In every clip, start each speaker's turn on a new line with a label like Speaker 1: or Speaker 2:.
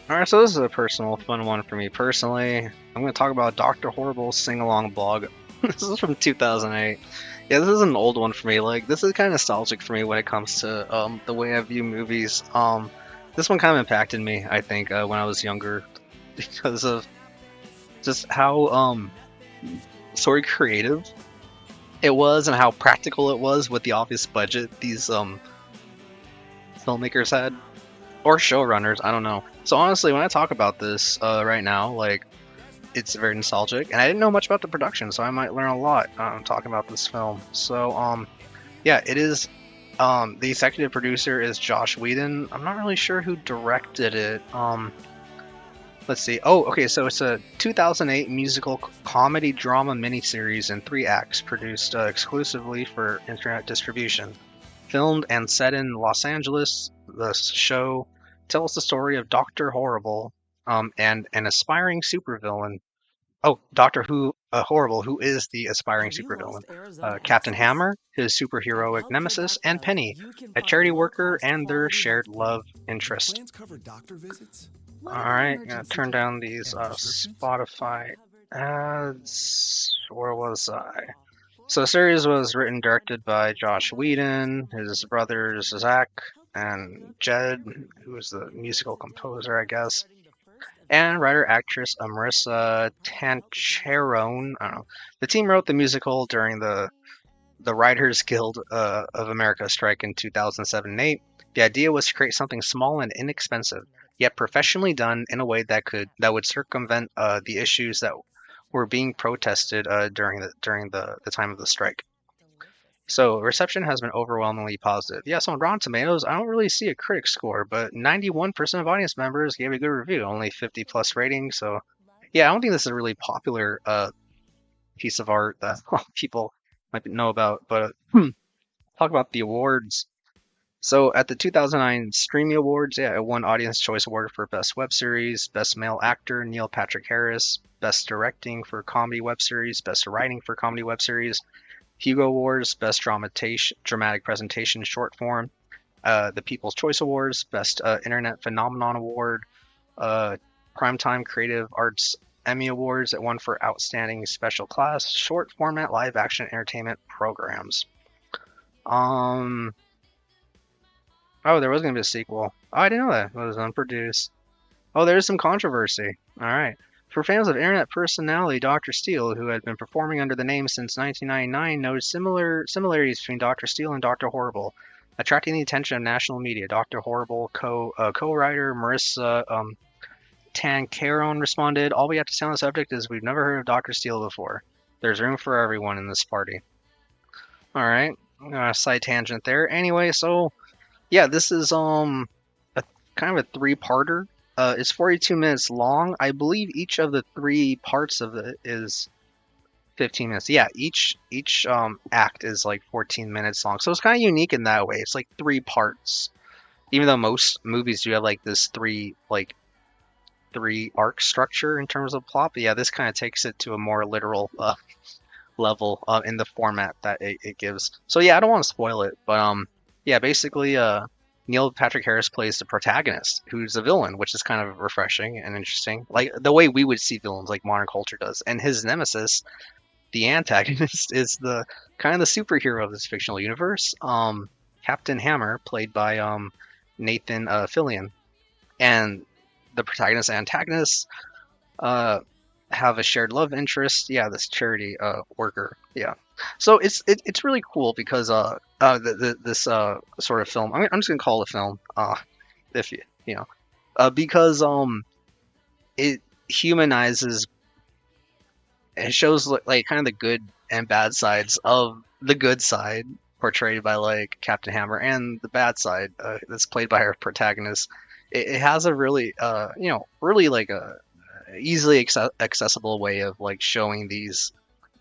Speaker 1: Alright, so this is a personal, fun one for me personally. I'm going to talk about Dr. Horrible's sing-along blog. This is from 2008. Yeah, this is an old one for me. Like, this is kind of nostalgic for me when it comes to the way I view movies. This one kind of impacted me, I think, when I was younger because of just how sort of creative it was and how practical it was with the obvious budget these filmmakers had or showrunners. I don't know. So honestly, when I talk about this right now, like it's very nostalgic, and I didn't know much about the production, so I might learn a lot talking about this film. So yeah, it is. The executive producer is Josh Whedon. I'm not really sure who directed it. Let's see. Oh, okay. So it's a 2008 musical comedy drama miniseries in 3 acts, produced exclusively for internet distribution. Filmed and set in Los Angeles, the show tells the story of Doctor Horrible, and an aspiring supervillain. Oh, Doctor Who Horrible, who is the aspiring
Speaker 2: Have you
Speaker 1: supervillain.
Speaker 2: lost Arizona
Speaker 1: Captain
Speaker 2: access?
Speaker 1: Hammer, his
Speaker 2: At
Speaker 1: superheroic
Speaker 2: Healthcare
Speaker 1: nemesis, and
Speaker 2: Gov,
Speaker 1: Penny,
Speaker 2: you can
Speaker 1: a
Speaker 2: find
Speaker 1: charity
Speaker 2: low
Speaker 1: worker
Speaker 2: cost
Speaker 1: and their
Speaker 2: quality
Speaker 1: shared
Speaker 2: health plan.
Speaker 1: love
Speaker 3: Do
Speaker 1: interest.
Speaker 3: plans cover doctor visits?
Speaker 2: What
Speaker 1: All
Speaker 2: about
Speaker 1: right, gonna
Speaker 2: emergency
Speaker 1: turn
Speaker 2: care?
Speaker 1: down these
Speaker 3: And prescriptions?
Speaker 1: Spotify
Speaker 2: Covered
Speaker 1: ads. Where was I? So the
Speaker 2: for
Speaker 1: series
Speaker 2: health
Speaker 1: was written and
Speaker 2: insurance
Speaker 1: directed by Josh
Speaker 2: coverage for
Speaker 1: Whedon, his
Speaker 2: small
Speaker 1: brothers
Speaker 2: businesses.
Speaker 1: Zach
Speaker 2: Healthcare
Speaker 1: and
Speaker 2: Gov
Speaker 1: Jed,
Speaker 2: provides
Speaker 1: who was the
Speaker 2: coverage
Speaker 1: musical
Speaker 2: for medical
Speaker 1: composer, I
Speaker 2: costs
Speaker 1: guess,
Speaker 2: starting the first of
Speaker 1: and
Speaker 2: each
Speaker 1: writer
Speaker 2: month.
Speaker 1: actress
Speaker 2: Plus, you can
Speaker 1: Marissa
Speaker 2: support local businesses.
Speaker 1: Tancherone. I don't know. The team wrote the musical during the Writers Guild of America strike in 2007 and 8. The idea was to create something small and inexpensive, yet professionally done in a way that would circumvent the issues that were being protested during the time of the strike.
Speaker 2: Delicious.
Speaker 1: So reception has been overwhelmingly positive. Yes, on Rotten Tomatoes, I don't really see a critic score, but 91% of audience members gave a good review, only 50 plus ratings. So yeah, I don't think this is a really popular piece of art that a lot of people might know about. But talk about the awards. So at the 2009 Streamy Awards, yeah, it won Audience Choice Award for Best Web Series, Best Male Actor Neil Patrick Harris, Best Directing for Comedy Web Series, Best Writing for Comedy Web Series, Hugo Awards, Best Dramatic Presentation Short Form, the People's Choice Awards, Best Internet Phenomenon Award, uh, Primetime Creative Arts Emmy Awards. It won for Outstanding Special Class Short Format Live Action Entertainment Programs. Um, oh, there was going to be a sequel. Oh, I didn't know that. It was unproduced. Oh, there's some controversy. All right. For fans of internet personality Dr. Steele, who had been performing under the name since 1999, noted similarities between Dr. Steele and Dr. Horrible, attracting the attention of national media. Dr. Horrible co-writer Marissa Tancaron responded, "All we have to say on the subject is we've never heard of Dr. Steele before. There's room for everyone in this party." All right, side tangent there. Anyway, so yeah, this is a kind of a three-parter. It's 42 minutes long. I believe each of the three parts of it is 15 minutes. Yeah, each act is like 14 minutes long. So it's kind of unique in that way. It's like three parts. Even though most movies do have like this three arc structure in terms of plot, but yeah, this kind of takes it to a more literal level in the format that it gives. So yeah, I don't want to spoil it, but yeah, basically Neil Patrick Harris plays the protagonist, who's a villain, which is kind of refreshing and interesting, like the way we would see villains, like modern culture does. And his nemesis, the antagonist, is the kind of the superhero of this fictional universe, Captain Hammer, played by Nathan Fillion, and the protagonist and antagonist uh, have a shared love interest. Yeah, this charity worker. Yeah, so it's really cool because this sort of film. I'm just gonna call it a film. If you know, because it humanizes. It shows like kind of the good and bad sides of the good side portrayed by like Captain Hammer and the bad side that's played by our protagonist. It has a really really like a easily accessible way of like showing these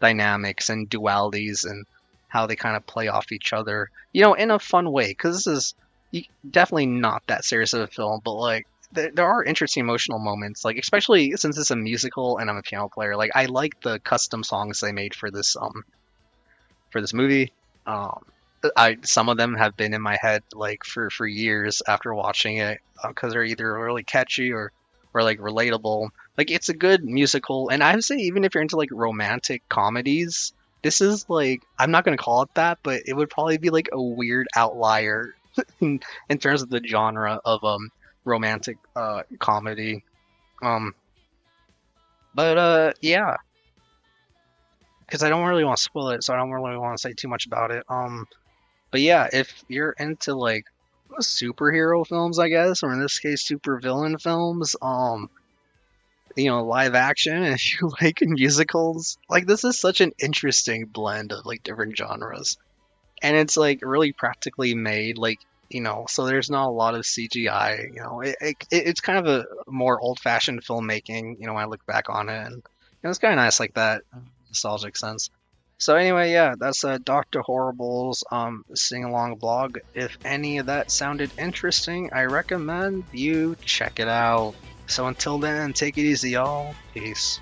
Speaker 1: dynamics and dualities and how they kind of play off each other, in a fun way. Because this is definitely not that serious of a film, but like there are interesting emotional moments, like especially since it's a musical and I'm a piano player. Like I like the custom songs they made for this movie. Um, I some of them have been in my head like for years after watching it because they're either really catchy or or like relatable. Like it's a good musical, and I would say even if you're into like romantic comedies, this is like I'm not gonna call it that, but it would probably be like a weird outlier in terms of the genre of romantic comedy. Um, but yeah, because I don't really want to spoil it, so I don't really want to say too much about it. But yeah, if you're into like superhero films, I guess, or in this case, super villain films, live action, and if you like musicals, like this is such an interesting blend of like different genres, and it's like really practically made, like so there's not a lot of CGI. It's kind of a more old-fashioned filmmaking. When I look back on it, and it's kind of nice like that nostalgic sense. So anyway, yeah, that's Dr. Horrible's sing along blog. If any of that sounded interesting, I recommend you check it out. So until then, take it easy, y'all. Peace.